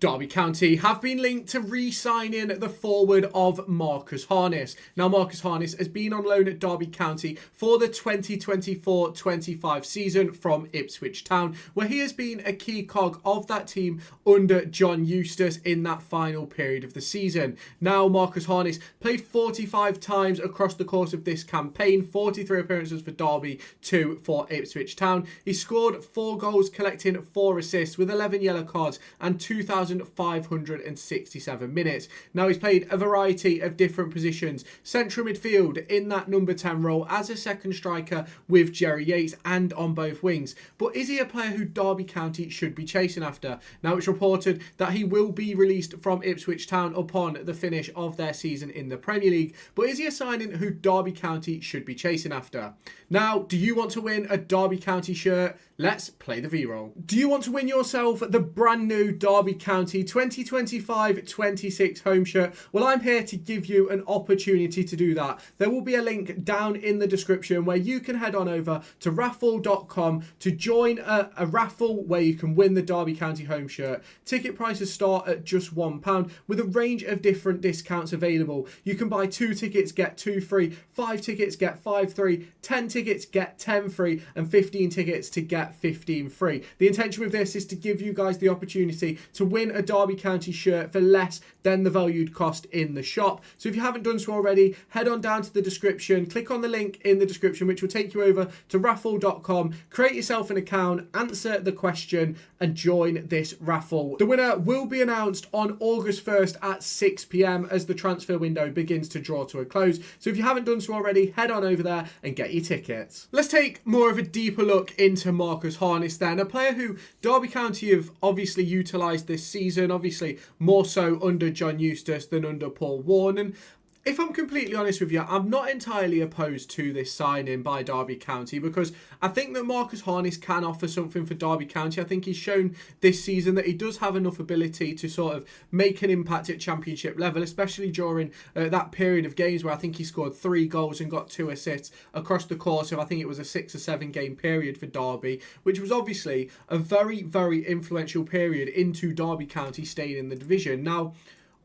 Derby County have been linked to re-signing the forward of Marcus Harness. Now, Marcus Harness has been on loan at Derby County for the 2024-25 season from Ipswich Town, where he has been a key cog of that team under John Eustace in that final period of the season. Now, Marcus Harness played 45 times across the course of this campaign, 43 appearances for Derby, 2 for Ipswich Town. He scored 4 goals, collecting 4 assists with 11 yellow cards and 2,567 minutes. Now, he's played a variety of different positions. Central midfield in that number 10 role as a second striker with Jerry Yates and on both wings. But is he a player who Derby County should be chasing after? Now, it's reported that he will be released from Ipswich Town upon the finish of their season in the Premier League. But is he a signing who Derby County should be chasing after? Now, do you want to win a Derby County shirt? Let's play the V-roll. Do you want to win yourself the brand new Derby County 2025-26 home shirt? Well, I'm here to give you an opportunity to do that. There will be a link down in the description where you can head on over to raffle.com to join a raffle where you can win the Derby County home shirt. Ticket prices start at just £1 with a range of different discounts available. You can buy 2 tickets, get 2 free, 5 tickets, get 5 free, 10 tickets, get 10 free, and 15 tickets to get 15 free. The intention with this is to give you guys the opportunity to win a Derby County shirt for less than the valued cost in the shop. So if you haven't done so already, head on down to the description, click on the link in the description, which will take you over to raffle.com, create yourself an account, answer the question, and join this raffle. The winner will be announced on August 1st at 6 p.m. as the transfer window begins to draw to a close. So if you haven't done so already, head on over there and get your tickets. Let's take more of a deeper look into Marcus Harness then, a player who Derby County have obviously utilised this season, obviously more so under John Eustace than under Paul Warne. And if I'm completely honest with you, I'm not entirely opposed to this signing by Derby County because I think that Marcus Harness can offer something for Derby County. I think he's shown this season that he does have enough ability to sort of make an impact at championship level, especially during that period of games where I think he scored 3 goals and got 2 assists across the course of, I think it was a 6 or 7 game period for Derby, which was obviously a very, very influential period into Derby County staying in the division. Now,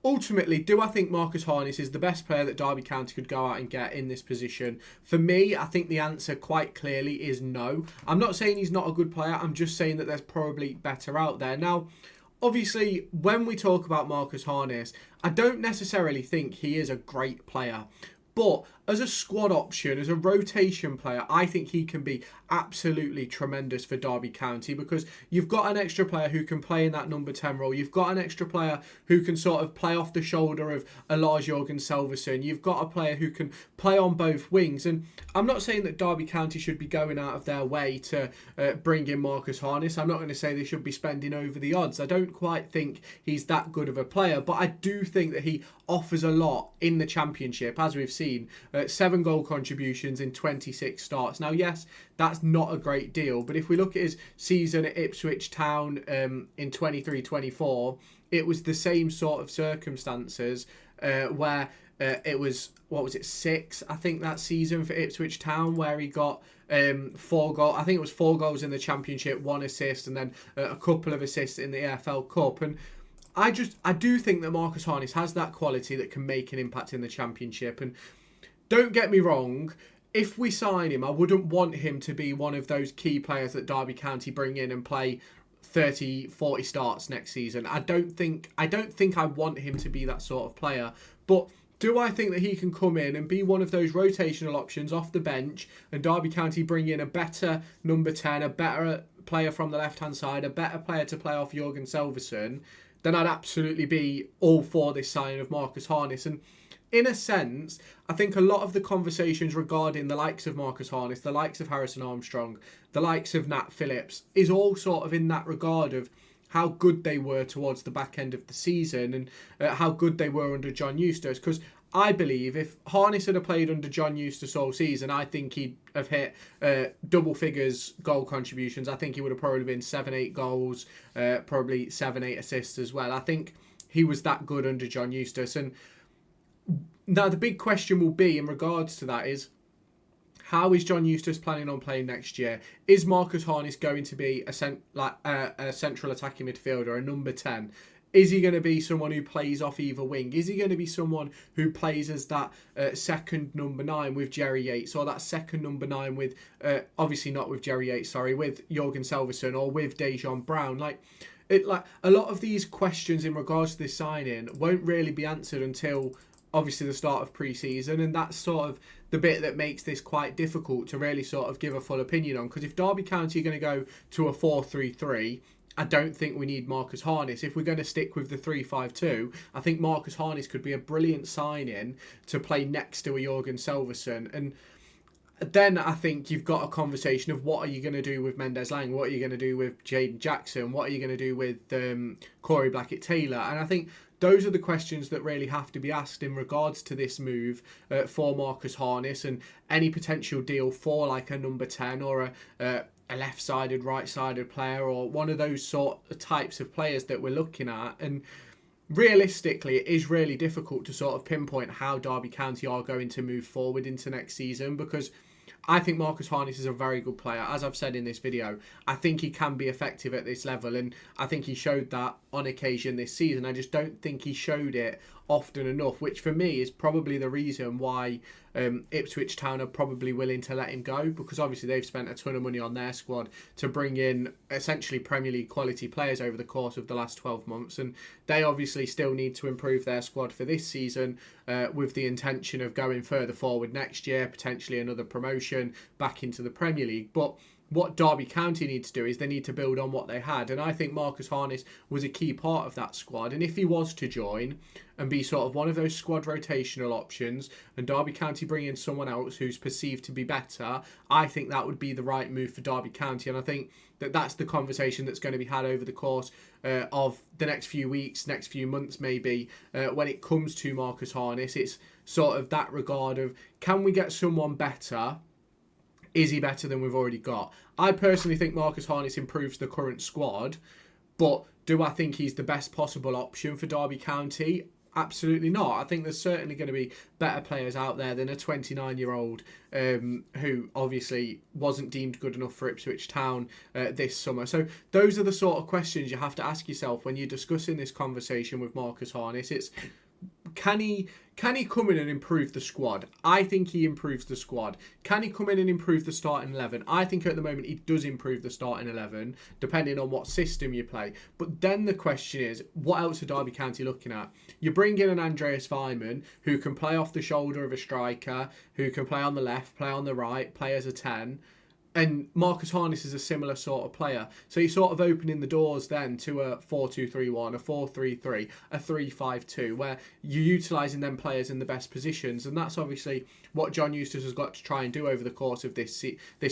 ultimately, do I think Marcus Harness is the best player that Derby County could go out and get in this position? For me, I think the answer quite clearly is no. I'm not saying he's not a good player. I'm just saying that there's probably better out there. Now, obviously, when we talk about Marcus Harness, I don't necessarily think he is a great player. But as a squad option, as a rotation player, I think he can be absolutely tremendous for Derby County because you've got an extra player who can play in that number 10 role. You've got an extra player who can sort of play off the shoulder of a Lars Jørgen Selvison. You've got a player who can play on both wings. And I'm not saying that Derby County should be going out of their way to bring in Marcus Harness. I'm not going to say they should be spending over the odds. I don't quite think he's that good of a player, but I do think that he offers a lot in the Championship, as we've seen. 7 goal contributions in 26 starts. Now, yes, that's not a great deal, but if we look at his season at Ipswich Town in 23-24, it was the same sort of circumstances where it was, 6, I think, that season for Ipswich Town, where he got 4 goals. I think it was 4 goals in the Championship, 1 assist, and then a couple of assists in the AFL Cup. And I do think that Marcus Harness has that quality that can make an impact in the Championship. And don't get me wrong, if we sign him, I wouldn't want him to be one of those key players that Derby County bring in and play 30, 40 starts next season. I don't think I want him to be that sort of player. But do I think that he can come in and be one of those rotational options off the bench and Derby County bring in a better number 10, a better player from the left-hand side, a better player to play off Jørgen Selvison? Then I'd absolutely be all for this signing of Marcus Harness. And in a sense, I think a lot of the conversations regarding the likes of Marcus Harness, the likes of Harrison Armstrong, the likes of Nat Phillips, is all sort of in that regard of how good they were towards the back end of the season and how good they were under John Eustace. Because I believe if Harness had played under John Eustace all season, I think he'd have hit double figures goal contributions. I think he would have probably been 7-8 goals, probably 7-8 assists as well. I think he was that good under John Eustace. And now the big question will be in regards to that is, how is John Eustace planning on playing next year? Is Marcus Harness going to be a central attacking midfielder, a number 10? Is he going to be someone who plays off either wing? Is he going to be someone who plays as that second number 9 with Jerry Yates, or that second number 9 with, obviously not with Jerry Yates, sorry, with Jorgen Selverson or with Dejan Brown? Like a lot of these questions in regards to this signing won't really be answered until obviously the start of pre-season, and that's sort of the bit that makes this quite difficult to really sort of give a full opinion on. Because if Derby County are going to go to a 4-3-3, I don't think we need Marcus Harness. If we're going to stick with the 3-5-2, I think Marcus Harness could be a brilliant sign-in to play next to a Jorgen Selverson. And then I think you've got a conversation of what are you going to do with Mendes Lang? What are you going to do with Jaden Jackson? What are you going to do with Corey Blackett-Taylor? And I think those are the questions that really have to be asked in regards to this move for Marcus Harness, and any potential deal for like a number 10 or a left-sided, right-sided player, or one of those sort of types of players that we're looking at. And realistically, it is really difficult to sort of pinpoint how Derby County are going to move forward into next season, because I think Marcus Harness is a very good player. As I've said in this video, I think he can be effective at this level, and I think he showed that on occasion this season. I just don't think he showed it often enough, which for me is probably the reason why Ipswich Town are probably willing to let him go, because obviously they've spent a ton of money on their squad to bring in essentially Premier League quality players over the course of the last 12 months, and they obviously still need to improve their squad for this season with the intention of going further forward next year, potentially another promotion back into the Premier League. But what Derby County need to do is they need to build on what they had, and I think Marcus Harness was a key part of that squad. And if he was to join and be sort of one of those squad rotational options, and Derby County bring in someone else who's perceived to be better, I think that would be the right move for Derby County. And I think that that's the conversation that's going to be had over the course of the next few weeks, next few months maybe, when it comes to Marcus Harness. It's sort of that regard of, can we get someone better? Is he better than we've already got? I personally think Marcus Harness improves the current squad, but do I think he's the best possible option for Derby County? Absolutely not. I think there's certainly going to be better players out there than a 29-year-old who obviously wasn't deemed good enough for Ipswich Town this summer. So those are the sort of questions you have to ask yourself when you're discussing this conversation with Marcus Harness. It's, can he come in and improve the squad? I think he improves the squad. Can he come in and improve the starting 11? I think at the moment he does improve the starting 11, depending on what system you play. But then the question is, what else are Derby County looking at? You bring in an Andreas Weimann who can play off the shoulder of a striker, who can play on the left, play on the right, play as a 10. And Marcus Harness is a similar sort of player. So you're sort of opening the doors then to a 4-2-3-1, a 4-3-3, a 3-5-2, where you're utilising them players in the best positions. And that's obviously what John Eustace has got to try and do over the course of this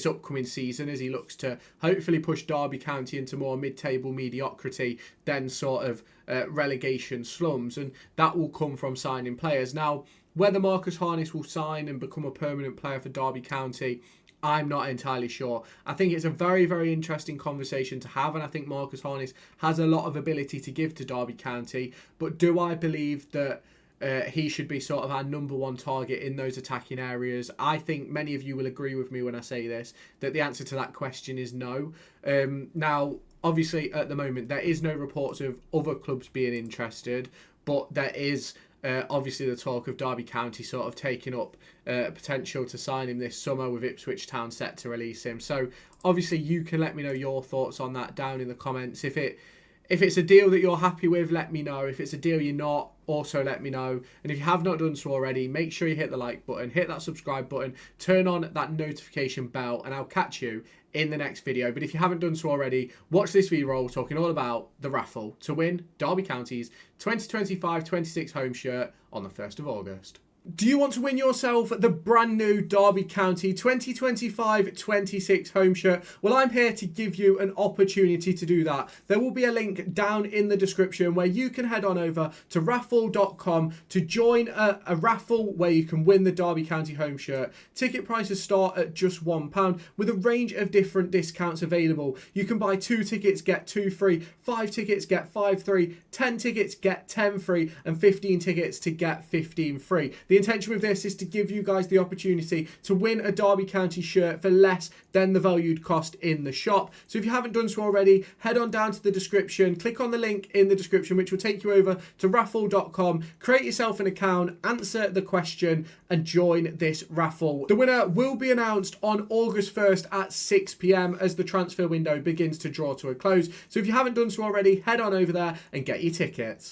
upcoming season, as he looks to hopefully push Derby County into more mid-table mediocrity than sort of relegation slums. And that will come from signing players. Now, whether Marcus Harness will sign and become a permanent player for Derby County, I'm not entirely sure. I think it's a very, very interesting conversation to have, and I think Marcus Harness has a lot of ability to give to Derby County. But do I believe that he should be sort of our number one target in those attacking areas? I think many of you will agree with me when I say this, that the answer to that question is no. Now, obviously, at the moment, there is no reports of other clubs being interested, but there is obviously the talk of Derby County sort of taking up potential to sign him this summer, with Ipswich Town set to release him. So obviously you can let me know your thoughts on that down in the comments. If it's a deal that you're happy with, let me know. If it's a deal you're not, also let me know. And if you have not done so already, make sure you hit the like button, hit that subscribe button, turn on that notification bell, and I'll catch you in the next video. But if you haven't done so already, watch this video talking all about the raffle to win Derby County's 2025-26 home shirt on the 1st of August. Do you want to win yourself the brand new Derby County 2025-26 home shirt? Well, I'm here to give you an opportunity to do that. There will be a link down in the description where you can head on over to raffle.com to join a raffle where you can win the Derby County home shirt. Ticket prices start at just £1 with a range of different discounts available. You can buy 2 tickets, get 2 free, 5 tickets, get 5 free, 10 tickets, get 10 free, and 15 tickets to get 15 free. The intention with this is to give you guys the opportunity to win a Derby County shirt for less than the valued cost in the shop. So if you haven't done so already, head on down to the description, click on the link in the description, which will take you over to raffle.com, create yourself an account, answer the question, and join this raffle. The winner will be announced on August 1st at 6 p.m. as the transfer window begins to draw to a close. So if you haven't done so already, head on over there and get your tickets.